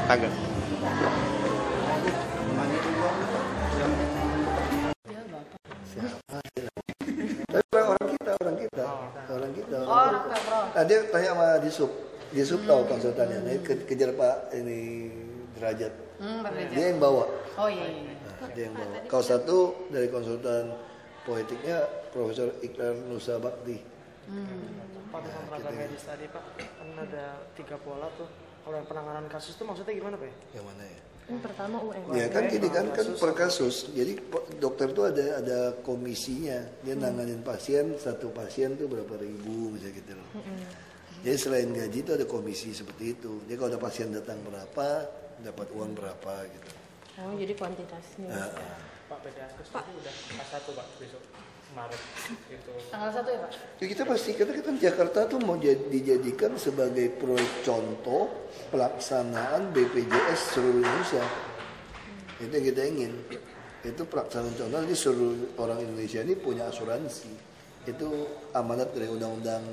Agak. Siapa? Tapi orang kita. Nah, dia tanya sama Disub tahu konsultannya. Nah, kejar Pak ini Derajat. Dia yang bawa. Oh iya. Nah, dia yang bawa. Kalau satu dari konsultan politiknya Profesor Iqbal Nusa Bakti. Pak, dengan tenaga medis tadi Pak, kan ada 3 pola tuh. Kalau yang penanganan kasus tuh maksudnya gimana Pak? Yang mana ya? Pertama UM. Ya kan gini kan per kasus. Jadi dokter tuh ada komisinya. Dia nanganin pasien, satu pasien tuh berapa ribu misalnya gitu loh. Jadi selain gaji itu ada komisi seperti itu. Jadi kalau ada pasien datang berapa, dapat uang berapa gitu. Oh, jadi kuantitasnya. Pak, PDAskes tadi udah K1 Pak besok Maret itu. Tanggal 1 ya Pak? Ya kita pasti, karena kan Jakarta tuh mau dijadikan sebagai proyek contoh pelaksanaan BPJS seluruh Indonesia. Itu yang kita ingin. Itu pelaksanaan contoh, jadi seluruh orang Indonesia ini punya asuransi. Itu amanat dari undang-undang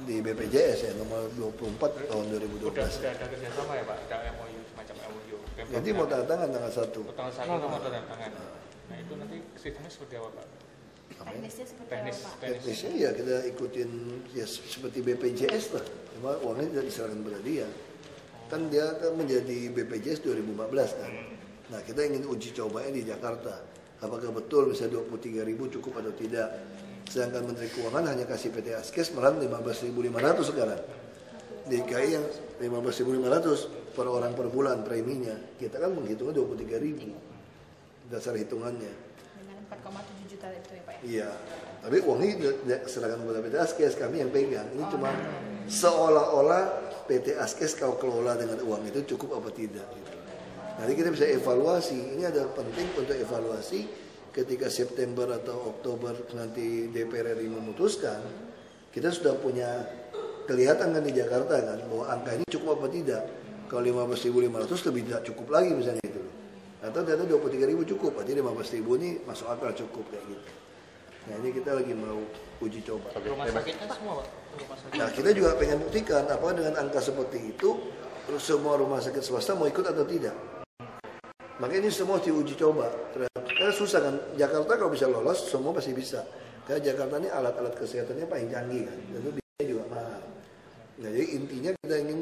di BPJS ya, nomor 24 tahun 2012. Udah ada kerjasama ya Pak, ada MOU, semacam MOU. Jadi mau tanda tangan tanggal 1. Tanggal 1 mau tanda tangan. Nah itu nanti sistemnya seperti apa Pak? Teknisnya seperti Teknis. apa Pak? Teknisnya ya kita ikutin ya seperti BPJS lah. Cuma uangnya tidak diserahkan kepada dia. Kan dia kan menjadi BPJS 2014 kan. Nah kita ingin uji cobanya di Jakarta. Apakah betul bisa 23.000 cukup atau tidak? Sedangkan Menteri Keuangan hanya kasih PT Askes malah 15.500 sekarang. Di DKI yang 15.500 per orang per bulan preminya. Kita kan menghitungnya 23.000 dasar hitungannya. Dengan 4,7 juta itu ya Pak ya? Iya, tapi uangnya tidak serahkan kepada PT Askes, kami yang pegang. Ini cuma seolah-olah PT Askes kalau kelola dengan uang itu cukup apa tidak. Gitu. Nanti kita bisa evaluasi. Ini adalah penting untuk evaluasi. Ketika September atau Oktober nanti DPR RI memutuskan, kita sudah punya kelihatan kan di Jakarta kan bahwa angka ini cukup apa tidak. Kalau 15.500 lebih tidak cukup lagi misalnya itu. Atau ternyata 23.000 cukup, berarti 15.000 ini masuk akal cukup kayak gitu. Nah ini kita lagi mau uji coba. Rumah sakitnya semua Pak? Rumah sakit. Nah kita juga pengen buktikan apakah dengan angka seperti itu semua rumah sakit swasta mau ikut atau tidak. Makanya ini semua diuji coba. Karena susah kan, Jakarta kalau bisa lolos semua pasti bisa. Karena Jakarta ini alat-alat kesehatannya paling canggih kan, dan itu biayanya juga mahal. Nah, jadi intinya kita ingin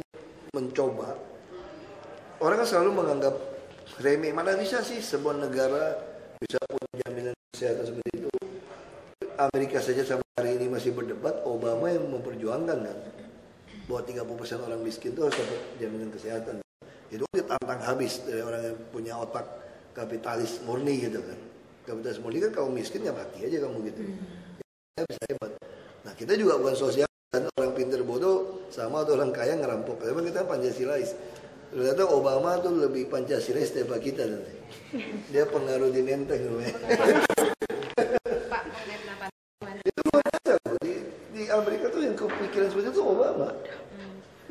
mencoba. Orang kan selalu menganggap remeh, mana bisa sih sebuah negara bisa punya jaminan kesehatan seperti itu. Amerika saja sampai hari ini masih berdebat, Obama yang memperjuangkan kan bahwa 30% orang miskin itu harus dapat jaminan kesehatan. Itu ditantang habis dari orang yang punya otak kapitalis murni gitu kan. Kapitalis murni kan kalau miskin ya mati aja kamu gitu. Ya, bisa hebat. Nah kita juga bukan sosial, dan orang pintar bodoh sama atau orang kaya ngerampok. Memang kita Pancasilais. Ternyata Obama tuh lebih Pancasilais daripada kita nanti. Dia pengaruh di Menteng namanya. Pak, mengenai pendapat Itu luar biasa loh. Di Amerika tuh yang kepikiran seperti itu Obama.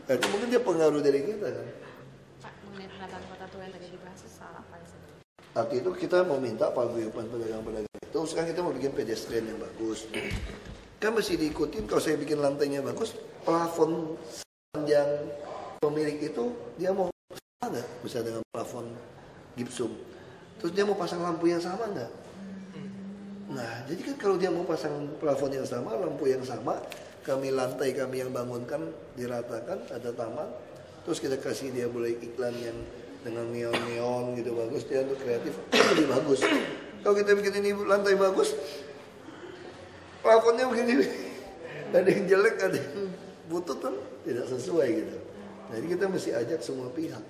Nah, itu mungkin dia pengaruh dari kita kan. Pak, mengenai penataan kota tua yang tadi dibahas salah apa sih? Arti itu kita mau minta paguyuban pedagang-pedagang itu. Sekarang kita mau bikin pedestrian yang bagus. Kan mesti diikutin kalau saya bikin lantainya bagus, plafon sepanjang pemilik itu dia mau sama nggak? Bisa dengan plafon gipsum. Terus dia mau pasang lampu yang sama nggak? Nah, jadi kan kalau dia mau pasang plafon yang sama, lampu yang sama, kami lantai kami yang bangunkan diratakan, ada taman. Terus kita kasih dia boleh iklan yang dengan neon-neon gitu bagus, dia untuk kreatif lebih bagus. Kalau kita bikin ini lantai bagus, plafonnya begini, ada yang jelek, ada yang butut kan tidak sesuai gitu. Jadi kita mesti ajak semua pihak.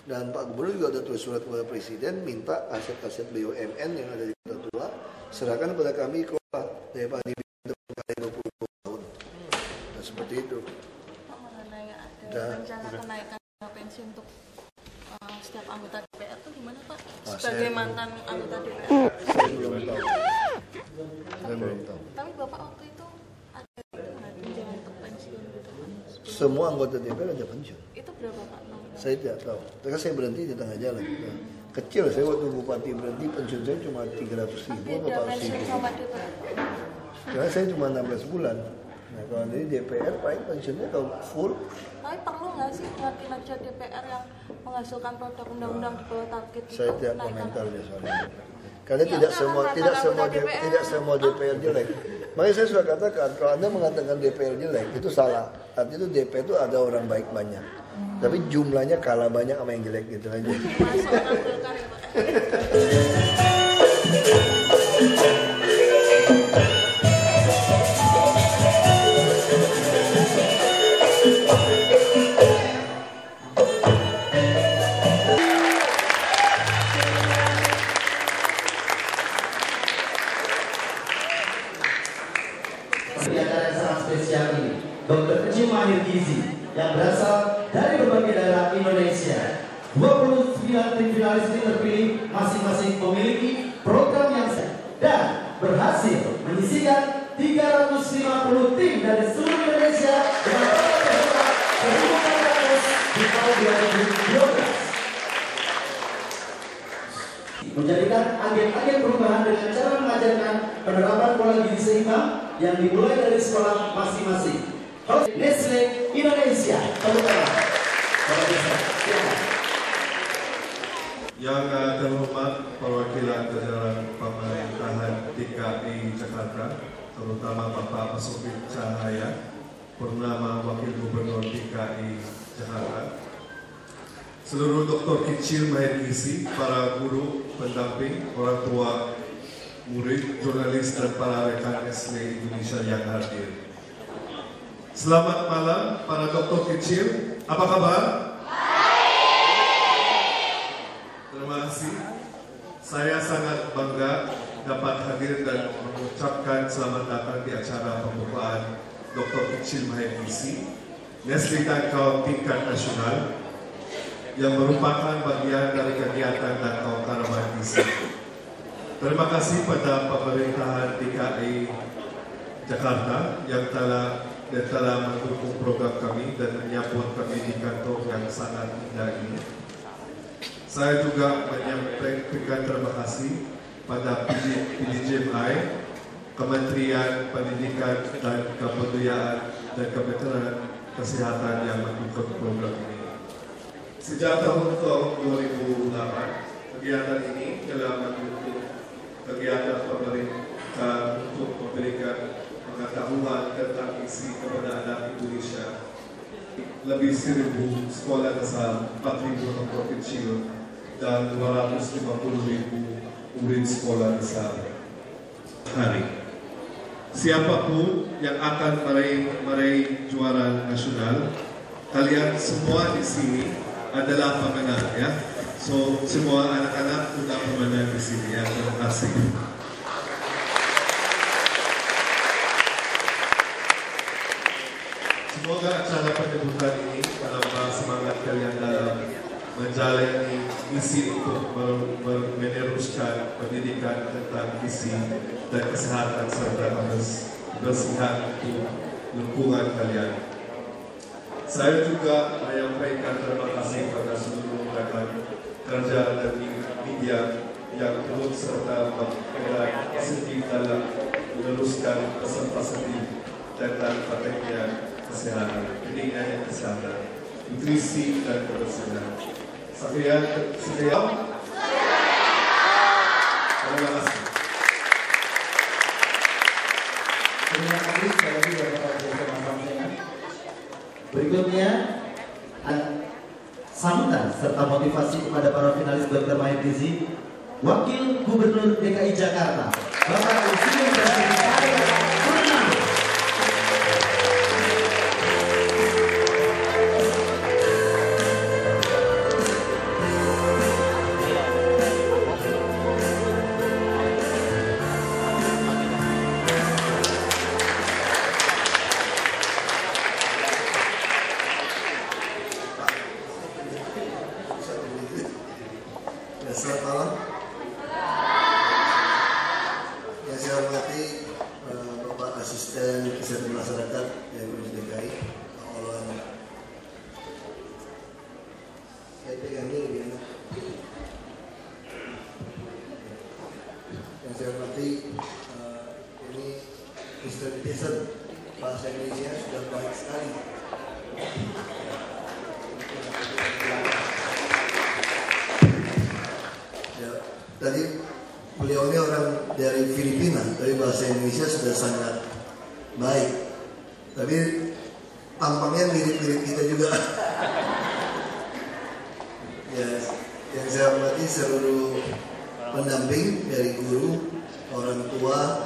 Dan Pak Gubernur juga ada tulis surat kepada Presiden minta aset-aset BUMN yang ada di Kota Tua serahkan kepada kami kelola daripada dibikin kali 20 tahun. Nah seperti itu. Pak, mengenai ada rencana kenaikan pensiun untuk setiap anggota DPR itu gimana Pak? Sebagai mantan anggota DPR. Saya belum tahu. Saya belum tahu. Tapi Bapak waktu itu ada tunjangan untuk pensiun gitu. Semua anggota DPR ada pensiun. Itu berapa Pak? Saya tidak tahu. Karena saya berhenti di tengah jalan. Nah, kecil saya waktu bupati berhenti pensiun saya cuma 300.000 atau 400.000. pensiun sama DPR. Karena saya cuma 16 bulan. Nah kalau dari DPR paling pensiunnya kalau full. Tapi perlu nggak sih buat kinerja DPR yang menghasilkan produk undang-undang di bawah target? Saya tidak komentar ya soalnya. Karena tidak semua DPR jelek. Makanya saya sudah katakan kalau Anda mengatakan DPR jelek itu salah. Artinya itu DPR itu ada orang baik banyak. Tapi jumlahnya kalah banyak sama yang jelek gitu aja. Masuk orang Golkar ya Pak. Dr. Kecil Mahir Gizi yang berasal dari berbagai daerah Indonesia. 29 tim finalis ini terpilih masing-masing memiliki program yang dan berhasil menyisikan 350 tim dari seluruh Indonesia dengan total peserta 1.400 di tahun 2012. Menjadikan agen-agen perubahan dengan cara mengajarkan penerapan pola gizi seimbang yang dimulai dari sekolah masing-masing. Nestle Indonesia, yang terhormat perwakilan jajaran pemerintahan DKI Jakarta, terutama Bapak Basuki Cahaya, Purnama Wakil Gubernur DKI Jakarta, seluruh dokter kecil Mahir Gizi, para guru, pendamping, orang tua, murid, jurnalis, dan para rekan Nestle Indonesia yang hadir. Selamat malam para dokter kecil, apa kabar? Terima kasih. Saya sangat bangga dapat hadir dan mengucapkan selamat datang di acara pembukaan Dokter Kecil Mahir Gizi Nestle dan kaum tingkat nasional yang merupakan bagian dari kegiatan dan kaum Mahir Gizi. Terima kasih pada pemerintahan DKI Jakarta yang telah mendukung program kami dan menyambut kami di kantor yang sangat indah ini. Saya juga menyampaikan terima kasih pada PDJMI, Kementerian Pendidikan dan Kebudayaan dan Kementerian Kesehatan yang mendukung program ini. Sejak tahun 2008, kegiatan ini telah mendukung kegiatan pemerintah untuk memberikan pengetahuan tentang gizi kepada anak Indonesia. Lebih 1.000 sekolah dasar, 4.000 dokter kecil, dan 250.000 murid sekolah dasar hari. Siapapun yang akan meraih juara nasional, kalian semua di sini adalah pemenang ya. So semua anak-anak sudah pemenang di sini ya. Terima kasih. Semoga acara penyebutan ini menambah semangat kalian dalam menjalani misi untuk meneruskan pendidikan tentang gizi dan kesehatan serta kebersihan untuk lingkungan kalian. Saya juga menyampaikan terima kasih pada seluruh rekan kerja dan media yang turut serta berperan positif dalam meneruskan pesan-pesan tentang prakteknya kesehatan, pendidikan kesehatan, nutrisi dan kebersihan. Terima kasih. Terima kasih sekali lagi Bapak Presiden. Berikutnya sambutan serta motivasi kepada para finalis Dr. Mahir Gizi, Wakil Gubernur DKI Jakarta, Bapak Usman Selamat malam. Yang saya hormati Bapak Asisten Kesehatan Masyarakat yang di DKI, Pak Olon. Saya pegangnya lebih enak. Yang saya hormati ini Mr. Tyson bahasa Indonesia sudah baik sekali. Ya, tadi beliau ini orang dari Filipina, tapi bahasa Indonesia sudah sangat baik. Tapi tampangnya mirip-mirip kita juga. Ya, yang saya hormati seluruh pendamping dari guru, orang tua,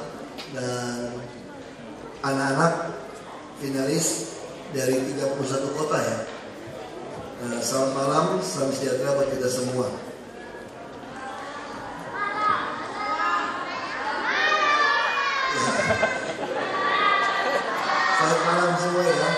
dan anak-anak finalis dari 31 kota ya. Selamat malam, salam sejahtera buat kita semua. Selamat malam semua ya.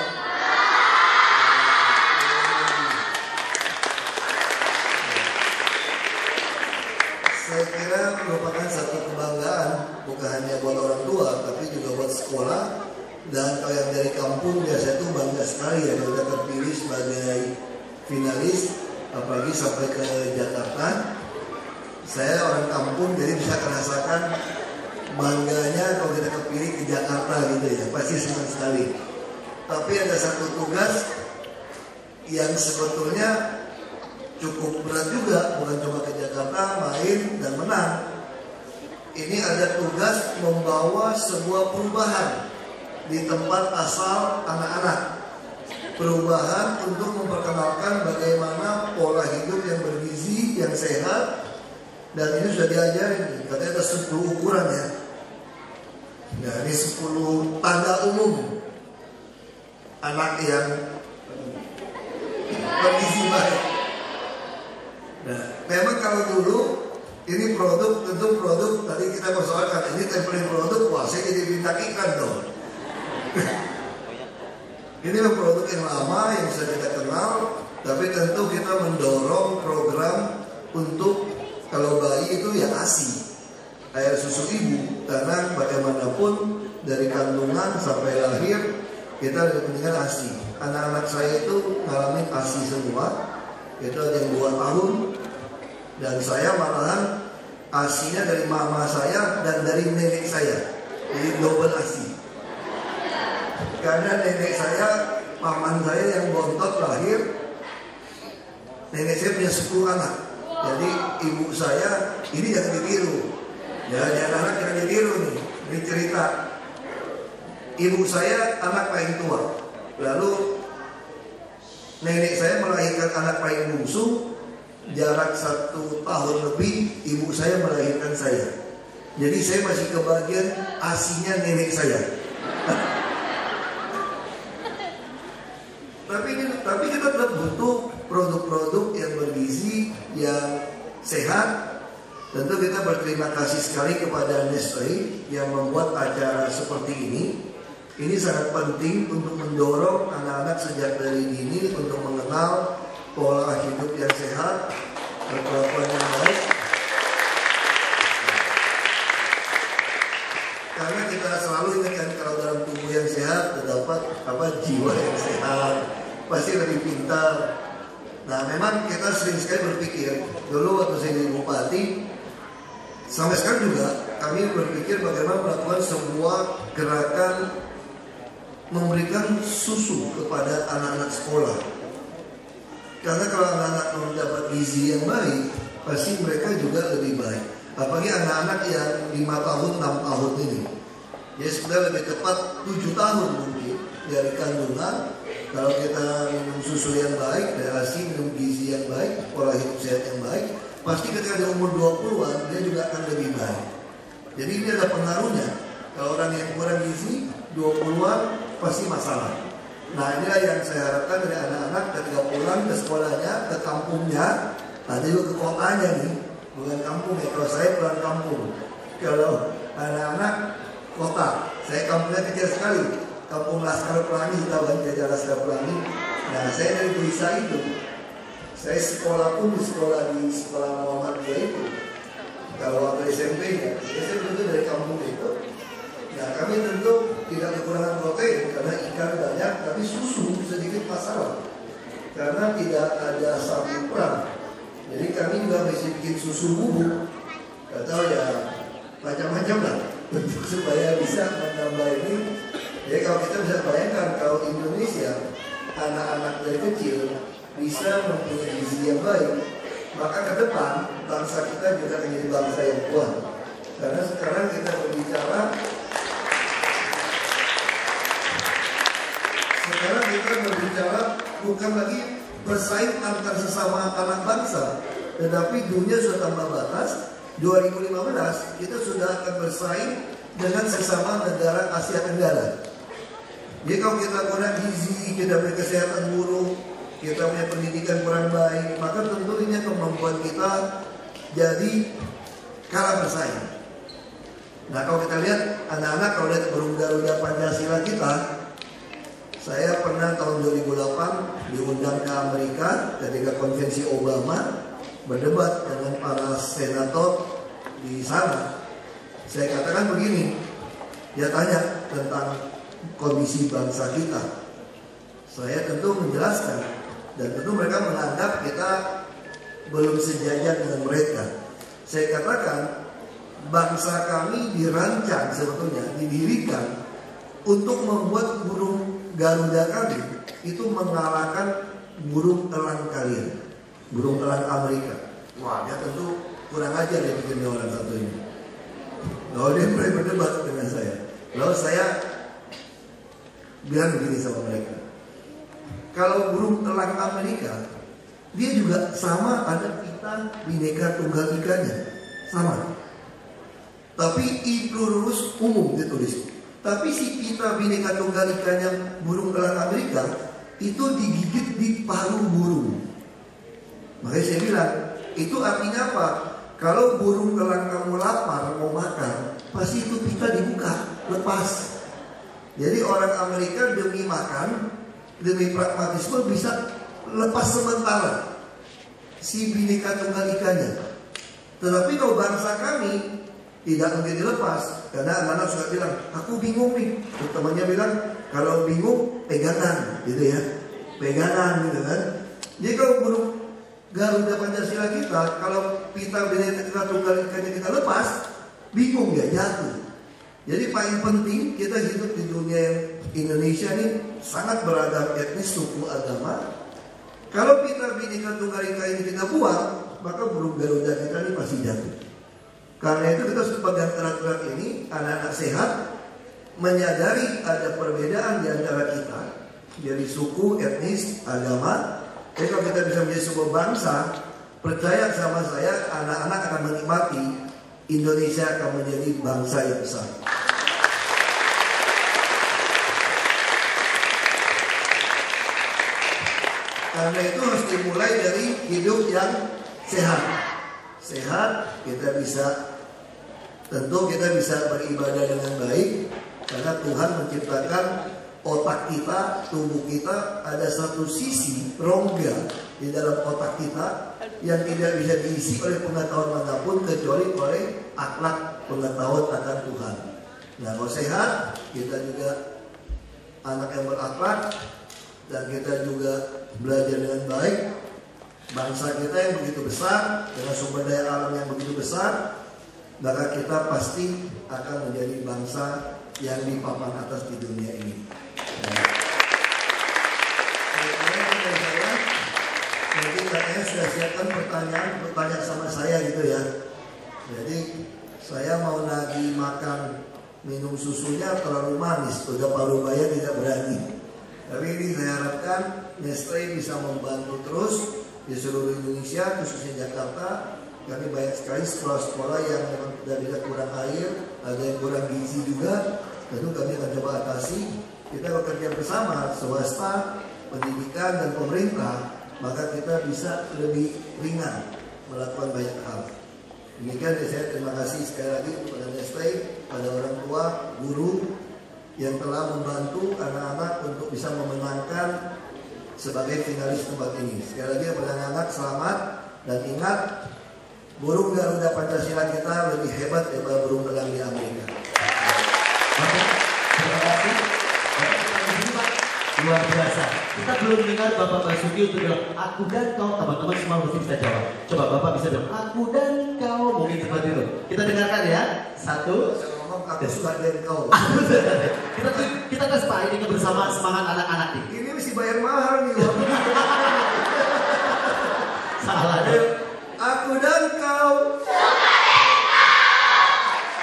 Saya kira merupakan satu kebanggaan bukan hanya buat orang tua tapi juga buat sekolah. Dan kalau yang dari kampung biasa itu bangga sekali ya kita terpilih sebagai finalis, apalagi sampai ke Jakarta. Saya orang kampung jadi bisa merasakan bangganya kalau kita kepilih ke Jakarta gitu ya, pasti senang sekali. Tapi ada satu tugas yang sebetulnya cukup berat juga, bukan cuma ke Jakarta main dan menang. Ini ada tugas membawa sebuah perubahan di tempat asal anak-anak. Perubahan untuk memperkenalkan bagaimana pola hidup yang bergizi, yang sehat. Dan ini sudah diajarin, katanya ada 10 ukuran ya. Nah ini 10 tanda umum anak yang bergizi baik. Nah memang kalau dulu ini produk, tentu produk tadi kita persoalkan, ini template produk, wah saya jadi bintang iklan dong. Ini produk yang lama yang sudah kita kenal, tapi tentu kita mendorong program untuk kalau bayi itu ya ASI, air susu ibu, karena bagaimanapun dari kandungan sampai lahir kita dengan ASI. Anak-anak saya itu ngalamin ASI semua, itu ada yang 2 tahun, dan saya malahan ASI-nya dari mama saya dan dari nenek saya, jadi double ASI. Karena nenek saya, paman saya yang bontot lahir, nenek saya punya 10 anak. Jadi ibu saya, ini jangan ditiru. Ya, anak jangan ditiru nih. Ini cerita. Ibu saya anak paling tua. Lalu nenek saya melahirkan anak paling bungsu. Jarak 1 tahun lebih, ibu saya melahirkan saya. Jadi saya masih kebagian ASI-nya nenek saya. Tapi kita tetap butuh produk-produk yang bergizi, yang sehat. Tentu kita berterima kasih sekali kepada Nestle yang membuat acara seperti ini. Ini sangat penting untuk mendorong anak-anak sejak dari dini untuk mengenal pola hidup yang sehat, berkelakuan yang baik. Karena kita selalu ingatkan kalau dalam tubuh yang sehat terdapat jiwa yang sehat, pasti lebih pintar. Nah memang kita sering sekali berpikir, dulu waktu saya jadi bupati, sampai sekarang juga kami berpikir bagaimana melakukan sebuah gerakan memberikan susu kepada anak-anak sekolah. Karena kalau anak-anak mendapat gizi yang baik, pasti mereka juga lebih baik. Apalagi anak-anak yang 5 tahun, 6 tahun ini. Ya sebenarnya lebih tepat 7 tahun mungkin dari kandungan. Kalau kita minum susu yang baik, dari ASI, minum gizi yang baik, pola hidup sehat yang baik, pasti ketika di umur 20-an dia juga akan lebih baik. Jadi ini ada pengaruhnya. Kalau orang yang kurang gizi 20-an pasti masalah. Nah inilah yang saya harapkan dari anak-anak ketika pulang ke sekolahnya, ke kampungnya, ada juga ke kotanya nih, bukan kampung ya. Kalau saya pulang kampung, kalau anak-anak kota, saya kampungnya kecil sekali. Kampung Laskar Pelangi, tahu kan Jajar Laskar Pelangi. Nah saya dari desa itu, saya sekolah pun di sekolah Muhammadiyah itu. Kalau waktu SMP-nya, saya tentu dari kampung itu. Nah kami tentu tidak kekurangan protein karena ikan banyak, tapi susu sedikit masalah karena tidak ada sapi perah. Jadi kami juga masih bikin susu bubuk, atau ya macam-macam lah untuk supaya bisa menambah ini. Jadi kalau kita bisa bayangkan kalau Indonesia anak-anak dari kecil bisa mempunyai gizi yang baik, maka ke depan bangsa kita juga akan menjadi bangsa yang kuat. Karena sekarang kita berbicara bukan lagi bersaing antar sesama anak bangsa, tetapi dunia sudah tambah batas. 2015 kita sudah akan bersaing dengan sesama negara Asia Tenggara. Jadi kalau kita kurang gizi, kita punya kesehatan buruk, kita punya pendidikan kurang baik, maka tentu ini akan membuat kita jadi kalah bersaing. Nah kalau kita lihat anak-anak, kalau lihat burung Garuda Pancasila kita, saya pernah tahun 2008 diundang ke Amerika ketika konvensi Obama, berdebat dengan para senator di sana. Saya katakan begini, dia tanya tentang kondisi bangsa kita. Saya tentu menjelaskan, dan tentu mereka menganggap kita belum sejajar dengan mereka. Saya katakan bangsa kami dirancang sebetulnya, didirikan untuk membuat burung Garuda kami itu mengalahkan burung elang kalian, burung elang Amerika. Wah, dia tentu kurang ajar ya bikinnya orang satu ini. Lalu dia mulai berdebat dengan saya. Lalu saya bilang begini sama mereka, kalau burung elang Amerika, dia juga sama, ada kita Bhinneka Tunggal Ikanya, sama. Tapi I pluribus umum ditulis. Tapi si kita Bhinneka Tunggal Ikanya burung elang Amerika itu digigit di paru burung. Makanya saya bilang, itu artinya apa? Kalau burung elang kamu lapar mau makan, pasti itu kita dibuka, lepas. Jadi orang Amerika demi makan, demi pragmatisme bisa lepas sementara si Bhinneka Tunggal Ikanya. Tetapi kalau bangsa kami tidak mungkin dilepas, karena anak-anak suka bilang, aku bingung nih. Temannya bilang, kalau bingung pegangan, gitu ya, pegangan gitu kan. Jadi kalau burung Garuda Pancasila kita, kalau pita Bhinneka Tunggal Ikanya kita lepas, bingung ya, jatuh. Jadi paling penting kita hidup di dunia Indonesia ini sangat beragam etnis, suku, agama. Kalau pita Bhinneka Tunggal Ika ini kita buang, maka burung Garuda kita ini pasti jatuh. Karena itu kita harus pegang erat-erat ini, anak-anak sehat, menyadari ada perbedaan di antara kita, dari suku, etnis, agama. Jadi kalau kita bisa menjadi sebuah bangsa, percaya sama saya, anak-anak akan menikmati Indonesia akan menjadi bangsa yang besar. Karena itu harus dimulai dari hidup yang sehat. Sehat, kita bisa, tentu kita bisa beribadah dengan baik, karena Tuhan menciptakan otak kita, tubuh kita, ada satu sisi rongga di dalam otak kita yang tidak bisa diisi oleh pengetahuan manapun kecuali oleh akhlak pengetahuan akan Tuhan. Nah, kalau sehat, kita juga anak yang berakhlak, dan kita juga belajar dengan baik. Bangsa kita yang begitu besar, dengan sumber daya alam yang begitu besar, maka kita pasti akan menjadi bangsa yang di papan atas di dunia ini. Mungkin katanya sudah siapkan pertanyaan sama saya gitu ya. Jadi saya mau lagi makan minum susunya terlalu manis, udah paruh baya tidak berani. Tapi ini saya harapkan Nestle bisa membantu terus di seluruh Indonesia, khususnya Jakarta. Kami banyak sekali sekolah-sekolah yang memang tidak kurang air, ada yang kurang gizi juga. Tentu kami akan coba atasi. Kita bekerja bersama swasta, pendidikan dan pemerintah, maka kita bisa lebih ringan melakukan banyak hal. Demikian saya terima kasih sekali lagi kepada Nestle, pada orang tua, guru yang telah membantu anak-anak untuk bisa memenangkan sebagai finalis tempat ini. Sekali lagi kepada anak-anak selamat, dan ingat, burung Garuda Pancasila kita lebih hebat daripada burung elang di Amerika. Terima kasih. Luar biasa. Kita belum dengar Bapak Basuki untuk bilang aku dan kau. Teman-teman semua mesti bisa jawab. Coba Bapak bisa bilang aku dan kau, mungkin seperti itu. Kita dengarkan ya. 1, 2, aku suka dari kau. kita tes Pak ini bersama semangat anak-anak nih. Ini mesti bayar mahal nih. Salah deh. Aku dan kau.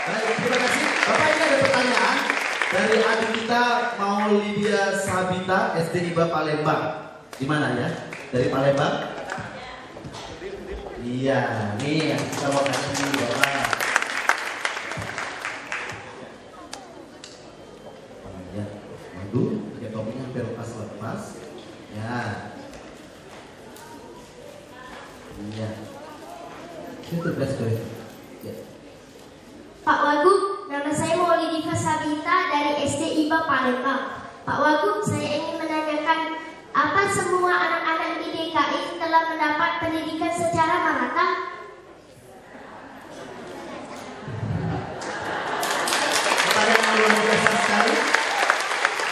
Baik, terima kasih. Bapak ini ada pertanyaan dari adik kita Maulidia Sabita SD IBA Palembang. Di mana ya? Dari Palembang? Iya, nih yang kita mau kasih Bapak. Ya, madu, pakai topinya hampir lepas. Ya. Iya. Itu best ya. Pak Wagub, nama saya Maulidia Sabita dari SD IBA Palembang. Pak Wagub, saya ingin menanyakan, apa semua anak-anak di DKI telah mendapat pendidikan secara merata? Pertanyaan yang luar biasa sekali.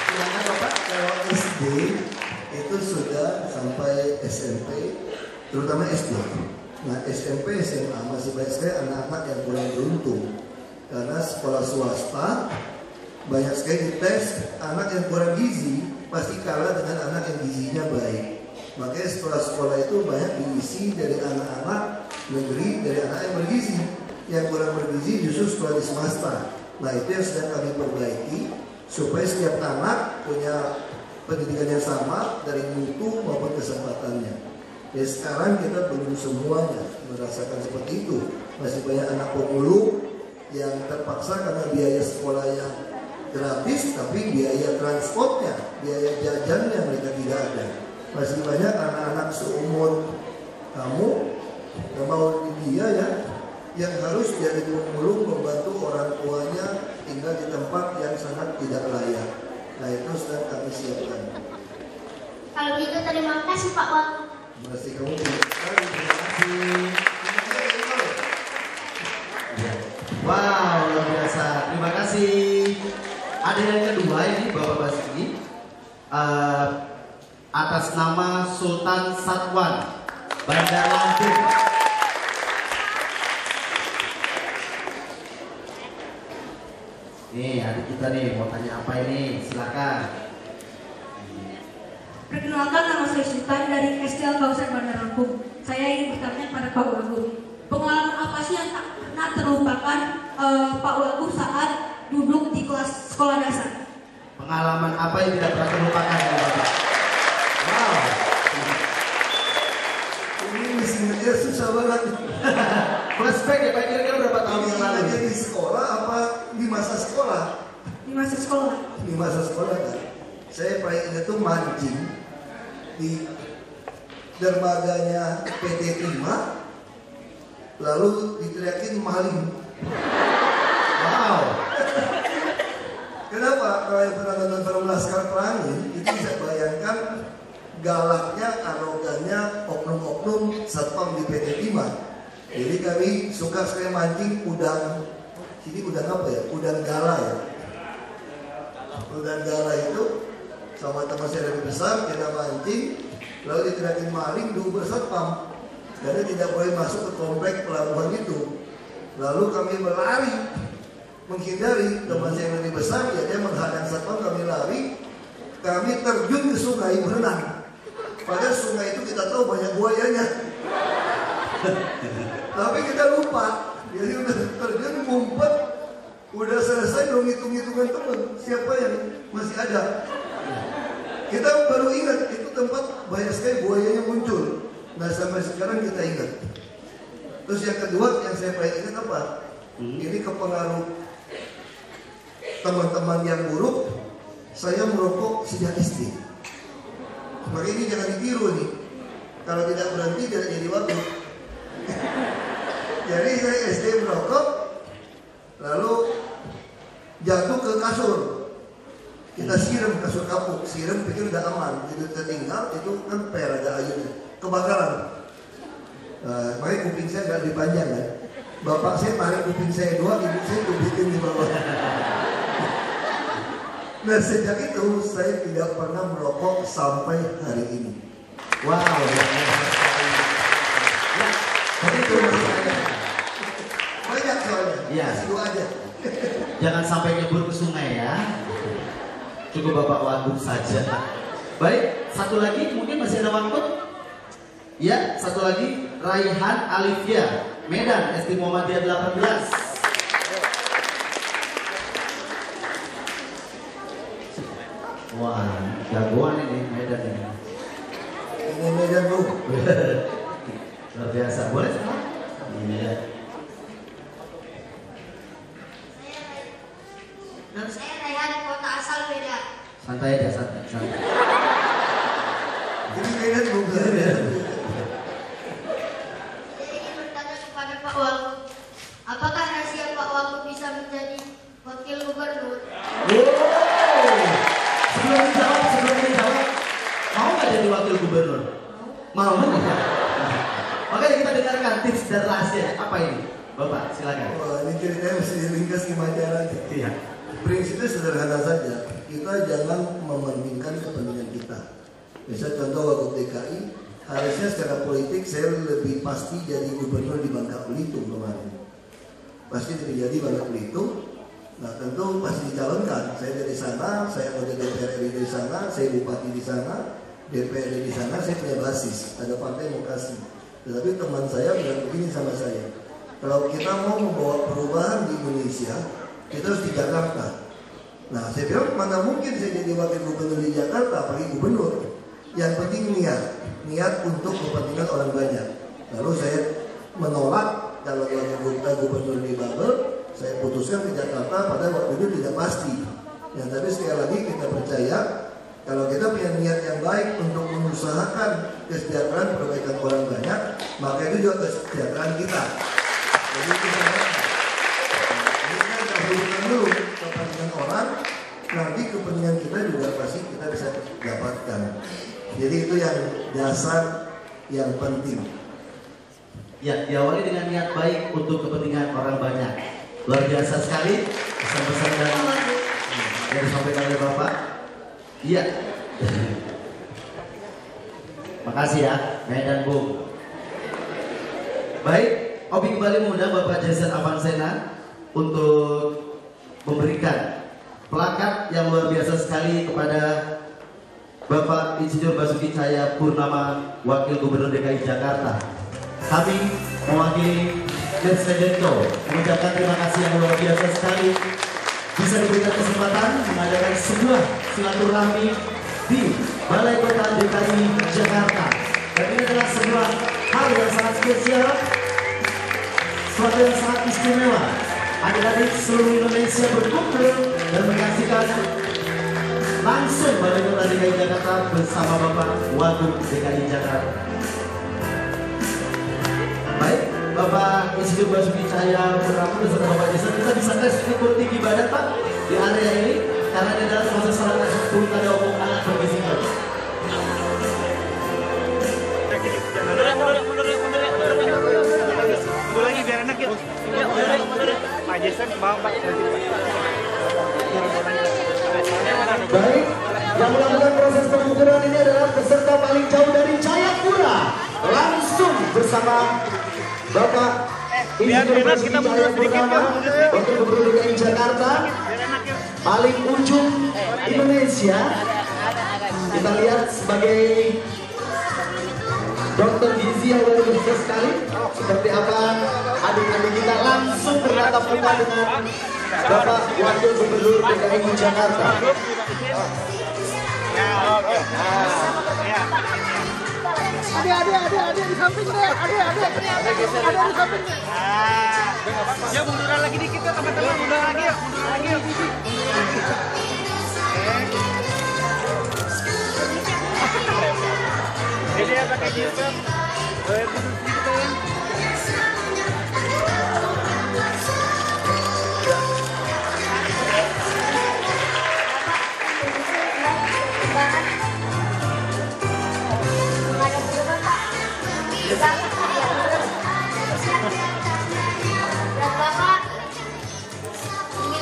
Silakan Bapak. Kalau SD itu sudah sampai SMP, terutama SD. Nah SMP, SMA masih banyak sekali anak-anak yang kurang beruntung. Karena sekolah swasta banyak sekali dites anak yang kurang gizi pasti kalah dengan anak yang gizinya baik. Makanya sekolah-sekolah itu banyak diisi dari anak-anak negeri, dari anak yang bergizi. Yang kurang bergizi justru sekolah di swasta. Nah itu yang sedang kami perbaiki supaya setiap anak punya pendidikan yang sama dari mutu maupun kesempatannya. Ya sekarang kita belum semuanya merasakan seperti itu. Masih banyak anak pemulung yang terpaksa karena biaya sekolah yang gratis, tapi biaya transportnya, biaya jajannya mereka tidak ada. Masih banyak anak-anak seumur kamu yang mau dia ya, yang harus jadi pemulung membantu orang tuanya tinggal di tempat yang sangat tidak layak. Nah itu sedang kami siapkan. Kalau gitu terima kasih Pak Wagub. Terima kasih kamu. Terima kasih. Wow, luar biasa. Terima kasih. Ada yang kedua ini Bapak Basuki atas nama Sultan Satwan Bandar Lampung. Nih adik kita nih mau tanya apa ini? Silakan. Perkenalkan, nama saya Sultan dari SDL Kauser Bandar Lampung. Saya ingin bertanya pada Pak Wagub, pengalaman apa sih yang tak pernah terlupakan Pak Wagub saat duduk di kelas sekolah dasar? Pengalaman apa yang tidak pernah terlupakan ya Bapak? Wow. Ini misinya susah banget. Flashback ya Pak, kira-kira berapa tahun yang lalu? Ini di sekolah apa di masa sekolah? Di masa sekolah. Di masa sekolah kan. Saya paling ingat tuh mancing di dermaganya PT Prima, lalu diteriakin maling. Wow. Kenapa? Kalau yang pernah nonton film Laskar Pelangi, itu bisa bayangkan galaknya, arogannya oknum-oknum satpam di PT Prima. Jadi kami suka sekali mancing udang. Sini udang apa ya? Udang gala ya. Udang gala itu sama teman saya lebih besar, kita mancing, lalu diteriakin maling, diuber satpam, karena tidak boleh masuk ke komplek pelabuhan itu. Lalu kami berlari, menghindari. Teman saya yang lebih besar, ya dia menghadang satpam, kami lari, kami terjun ke sungai berenang. Padahal sungai itu kita tahu banyak buayanya, tapi kita lupa. Jadi udah terjun, ngumpet, udah selesai, belum hitung-hitungan teman siapa yang masih ada. Kita baru ingat itu tempat banyak sekali buayanya muncul. Nah sampai sekarang kita ingat. Terus yang kedua yang saya paling ingat apa? Ini kepengaruh teman-teman yang buruk. Saya merokok sejak SD. Maka ini jangan ditiru nih. Kalau tidak berhenti tidak jadi waktu. Jadi saya SD merokok, lalu jatuh ke kasur. Kita siram kasur kapuk, siram pikir udah aman, itu tertinggal, itu kan per ada ayunya, kebakaran. Nah, makanya kuping saya nggak dipanjang kan. Bapak saya tarik kuping saya dua, ibu saya tubitin di bawah. Nah sejak itu saya tidak pernah merokok sampai hari ini. Wow. Ya, itu Banyak soalnya. Iya. Kasih dua aja. Jangan sampai nyebur ke sungai ya. Cukup Bapak Wagub saja. Baik, satu lagi mungkin masih ada waktu. Ya, satu lagi Raihan Alifia, Medan, SD Muhammadiyah 18. Wah, jagoan ini Medan ini. Ini Medan Bu. Luar biasa, boleh sama? Iya. Nama saya Raihan, kota asal Medan. Santai aja, santai. Ini Medan Bu. Saya ingin bertanya kepada Pak Wagub, apakah rahasia Pak Wagub bisa menjadi wakil gubernur? Sebelum dijawab, mau nggak jadi wakil gubernur? Mau nggak? Makanya kita dengarkan tips dan rahasia apa ini, Bapak? Silakan. Wah, ini ceritanya mesti diringkas gimana caranya. Iya. Prinsipnya sederhana saja. Kita jangan mementingkan kepentingan kita. Misal contoh Wagub DKI, harusnya secara politik saya lebih pasti jadi gubernur di Bangka Belitung kemarin. Pasti terjadi Bangka Belitung. Nah tentu pasti dicalonkan. Saya dari sana, saya anggota DPR RI dari sana, saya bupati di sana, DPR di sana, saya punya basis. Ada partai mau kasih. Tetapi teman saya bilang begini sama saya. Kalau kita mau membawa perubahan di Indonesia, kita harus di Jakarta. Nah saya bilang mana mungkin saya jadi wakil gubernur di Jakarta, apalagi gubernur. Yang penting niat untuk kepentingan orang banyak. Lalu saya menolak kalau wakil gubernur di Bangka. Saya putuskan ke Jakarta pada waktu itu tidak pasti. Ya, tapi sekali lagi kita percaya kalau kita punya niat yang baik untuk mengusahakan kesejahteraan perbaikan orang banyak, maka itu juga kesejahteraan kita. Jadi kita hubungkan dulu kepentingan orang, nanti kepentingan kita juga pasti kita bisa dapatkan. Jadi itu yang dasar yang penting. Ya, diawali dengan niat baik untuk kepentingan orang banyak. Luar biasa sekali pesan-pesan yang disampaikan oleh Bapak. Iya. Makasih ya, Medan Bu. Baik, Obi kembali mengundang Bapak Jason Avansena untuk memberikan plakat yang luar biasa sekali kepada Bapak Insinyur Basuki Cahayapurnama, Wakil Gubernur DKI Jakarta. Kami mewakili Presiden mengucapkan terima kasih yang luar biasa sekali bisa diberikan kesempatan mengadakan sebuah silaturahmi di Balai Kota DKI Jakarta. Dan ini adalah sebuah hal yang sangat spesial, suatu yang sangat istimewa. Adik-adik seluruh Indonesia berkumpul dan menyaksikan langsung Balai Kota DKI Jakarta bersama Bapak Wagub DKI Jakarta. Baik, Bapak Insinyur Basuki Cahayapurnama beserta Bapak Jason, kita bisa tes ukur tinggi badan Pak di area ini karena di dalam proses salat pun ada omongan anak berbisikan. Mundur lagi biar enak ya. Mundur. Pak Jason mau Pak. Baik, yang melakukan proses pengukuran ini adalah peserta paling jauh dari Jayapura, langsung bersama Bapak Insinyur Basuki Cahayapurnama, Wakil Gubernur DKI Jakarta, paling ujung Indonesia. Kita lihat sebagai dokter gizi yang luar biasa sekali. Seperti apa adik-adik kita langsung bertatap muka dengan Bapak Wakil Gubernur DKI Jakarta. Adik di samping deh, adik di samping deh. Ya munduran lagi dikit ya teman-teman, munduran lagi ya. Jadi ya pakai jilbab. Dan Bapak 92.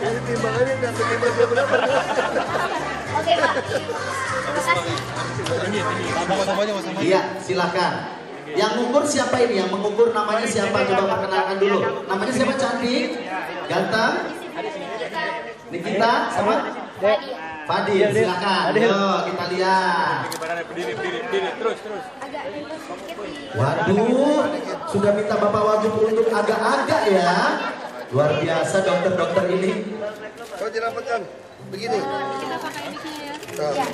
Ini timbangannya dan timbang dia berapa? Oke Pak, terima kasih. Iya, silakan. Yang mengukur siapa ini? Yang mengukur namanya siapa? Coba perkenalkan dulu. Namanya siapa? Cantik? Ganteng? Nikita sama? Fadil, silakan. Ayo kita lihat. Berdiri, terus. Waduh, sudah minta Bapak Wagub untuk agak-agak ya. Luar biasa dokter-dokter ini. Kalau dirapatkan begini. Kita pakai ini ya. Iya.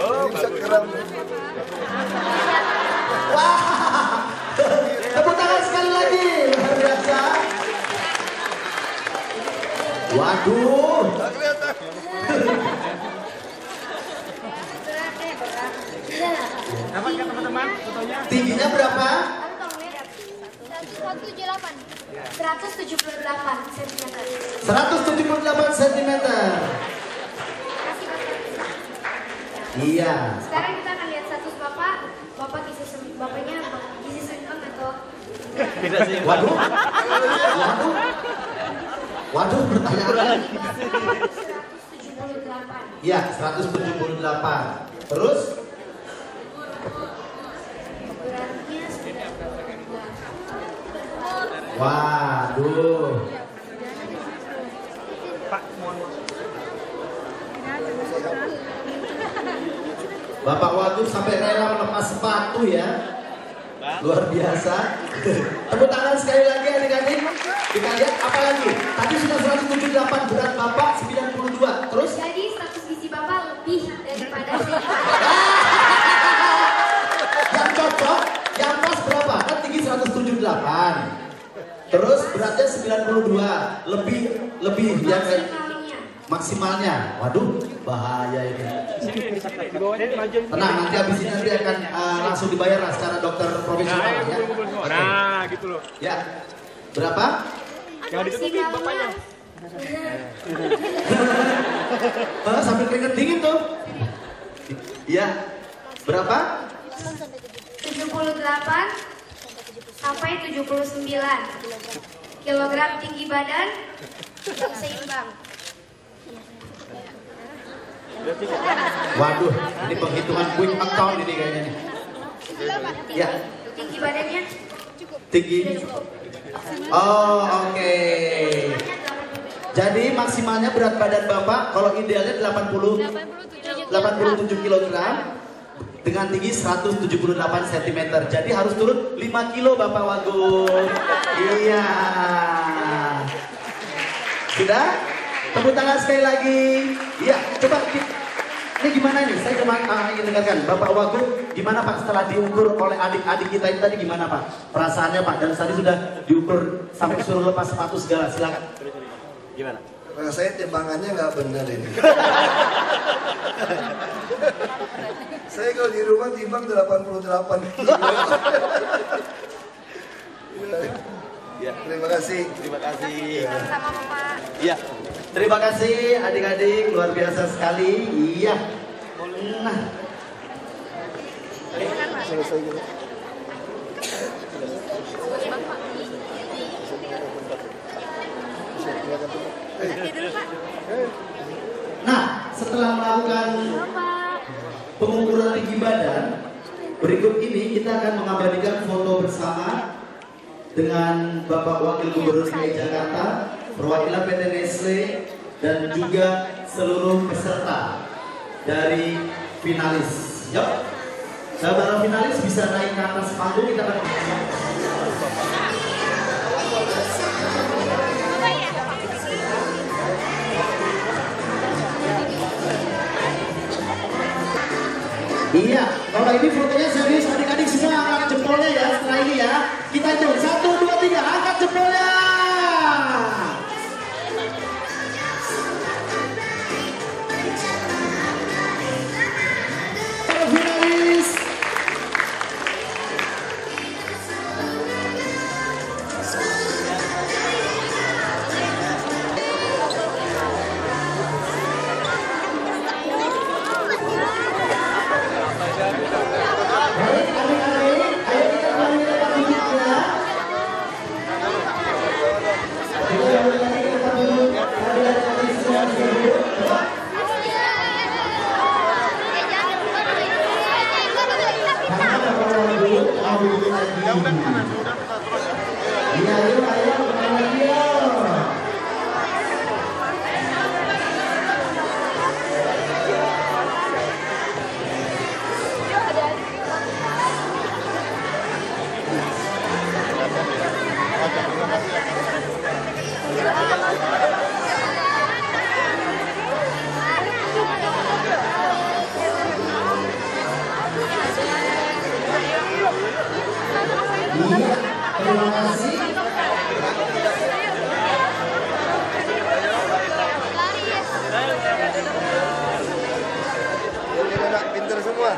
Oh, bisa keram. Wah, tepuk tangan sekali lagi. Luar biasa. Waduh. Dapatkan teman-teman fotonya? Tingginya berapa? 178 cm. 178 cm. Iya. Sekarang kita akan lihat status Bapak. Bapaknya gizi seimbang atau Tidak sih. Waduh. Waduh, pertanyaan. 178. Iya, 178. Terus? Beratnya 98. Waduh. Pak, mohon maaf. Bapak Wagub sampai rela melepas sepatu ya. Luar biasa. Tepuk tangan sekali lagi adik-adik. Kita lihat apa lagi? Tadi sudah 178, berat Bapak 92. Terus? Jadi status gizi Bapak lebih daripada Yang cocok, yang pas berapa? Kan tinggi 178. Terus beratnya 92. Lebih ya kan? Maksimalnya. Waduh, bahaya ini. Tenang, nanti habis ini nanti akan langsung dibayar lah secara dokter profesional ya. Nah, gitu loh. Ya. Berapa? Jangan ditutupi bapaknya. Sambil keringet dingin tuh. Ya. Berapa? 78 sampai 79 kilogram tinggi badan yang seimbang. Waduh, ini penghitungan quick account ini kayaknya nih. Ya. Tinggi badannya Tinggi. Oh, oke. Jadi maksimalnya berat badan Bapak kalau idealnya 87 kg dengan tinggi 178 cm. Jadi harus turun 5 kilo Bapak Wagub. Iya. Sudah? Tepuk tangan sekali lagi. Iya, coba ini gimana nih? Saya cuma ingin dengarkan Bapak Wagub gimana Pak setelah diukur oleh adik-adik kita ini tadi gimana Pak? Perasaannya Pak, dan tadi sudah diukur sampai suruh lepas sepatu segala, silakan. Gimana? Rasanya timbangannya nggak benar ini. Saya kalau di rumah timbang 88 kilo. Ya, terima kasih. Terima kasih. sama Bapak. Iya. Terima kasih adik-adik, luar biasa sekali. Iya. Nah. Selesai gitu. Nah, setelah melakukan pengukuran tinggi badan, berikut ini kita akan mengabadikan foto bersama dengan Bapak Wakil Gubernur DKI Jakarta, perwakilan PT Nestle, dan juga seluruh peserta dari finalis. Yuk, sahabat finalis bisa naik ke atas panggung, kita akan Iya, kalau ini fotonya serius, adik-adik semua angkat jempolnya ya setelah ini ya. Kita hitung 1, 2, 3, angkat jempolnya. Finalis. Iya, ayo, kembali lagi yuk. Iya, terima kasih. Anak pintar semua.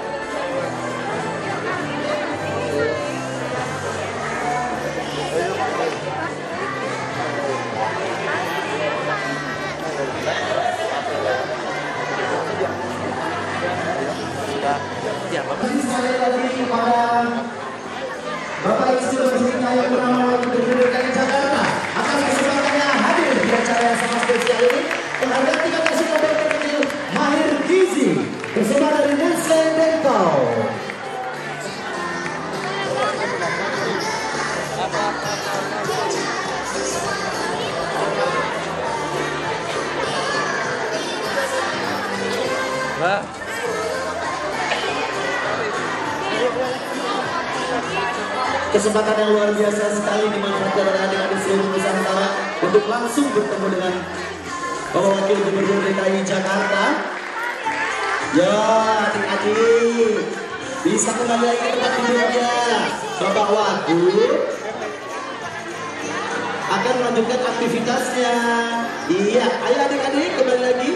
Sekali lagi kepada Bapak Insinyur Basuki Cahayapurnama Gubernur DKI Jakarta atas kesempatannya hadir di acara yang sangat spesial ini. Penghargaan kita kasih kepada Dokter Kecil Mahir Gizi bersama dari Nestle Dental. Kesempatan yang luar biasa sekali dimanfaatkan oleh adik-adik seluruh Nusantara untuk langsung bertemu dengan Bapak Wakil Gubernur DKI Jakarta. Ya, adik-adik bisa kembali lagi ke tempat tidurnya. Bapak Wagub akan melanjutkan aktivitasnya. Iya, ayo adik-adik kembali lagi.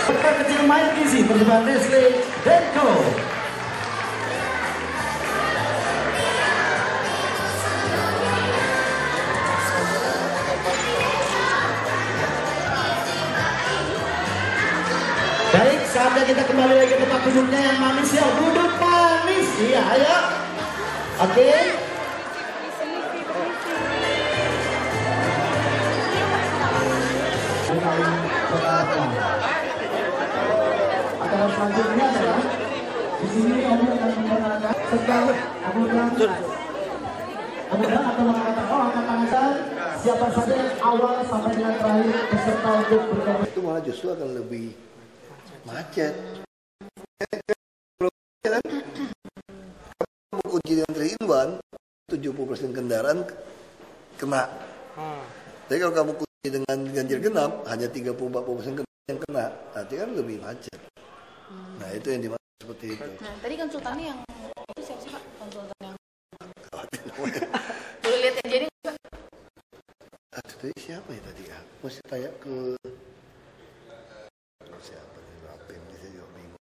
Dokter Kecil Mahir Gizi bersama Nestle Denko. Baik, saatnya kita kembali lagi ke tempat duduknya yang manis ya. Duduk manis. Iya, ayo. Oke. Acara selanjutnya adalah di sini Om akan memperkenalkan serta kemudian atau angkat tangan siapa saja yang awal sampai dengan terakhir peserta untuk bergabung. Itu malah justru akan lebih macet. Kalau uji dengan 3-in-1, 70% kendaraan kena. Tapi kalau kamu uji dengan ganjil genap, hanya 30-40% kendaraan yang kena. Nanti kan lebih macet. Nah itu yang dimaksud seperti itu. Nah, tadi konsultannya yang itu siapa sih Pak? Konsultan yang boleh lihat yang jadi Pak? Tadi siapa ya tadi ya? Mesti tanya ke